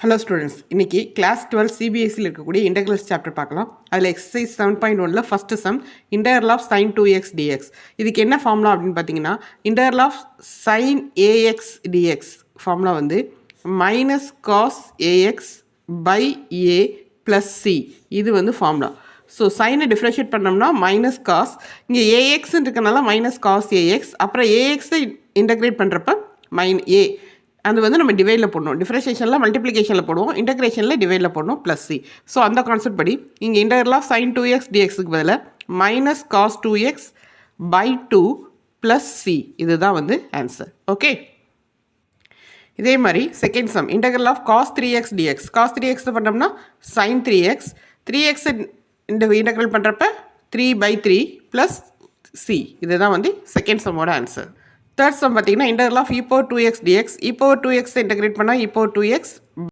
Hello students, இன்றைக்கி class 12 சிபிஎஸ்சியில் இருக்கக்கூடிய இன்டெக்ரல்ஸ் சாப்டர் பார்க்கலாம். அதில் எக்ஸசைஸ் 7.1ல் first sum integral of sin 2x dx. இதுக்கு என்ன ஃபார்முலா அப்படின்னு பார்த்தீங்கன்னா, integral of sin ax dx formula வந்து minus cos AX by A plus C. இது வந்து ஃபார்முலா. ஸோ சைனை டிஃப்ரென்ஷியேட் பண்ணோம்னா மைனஸ் காஸ், இங்கே ஏஎக்ஸ்ன்னு இருக்கனால மைனஸ் காஸ் ஏஎக்ஸ், அப்புறம் ஏஎக்ஸை இன்டெக்ரேட் பண்ணுறப்ப ஏ அது வந்து நம்ம டிவைடில் போடணும். டிஃப்ரென்ஷியேஷனில் மல்டிப்ளிகேஷனில் போடுவோம், இன்டெக்ரேஷனில் டிவைடில் போடணும் ப்ளஸ் சி. ஸோ அந்த கான்செப்ட் படி இங்கே இன்டெக்ரல் ஆஃப் sin 2x dxக்கு பதிலாக minus cos 2x by 2 plus C. இதுதான் வந்து ஆன்சர். ஓகே, இதே மாதிரி second sum integral of cos 3x dx. Cos 3x பண்ணோம்னா sin 3x, 3x இந்த இன்டெக்ரல் பண்ணுறப்ப 3/3 ப்ளஸ் சி. இதுதான் வந்து செகண்ட் சம்மோட ஆன்சர். தேர்ட் சம் பார்த்தீங்கன்னா integral of e power 2x dx. e power 2x integrate பண்ணால் e power 2x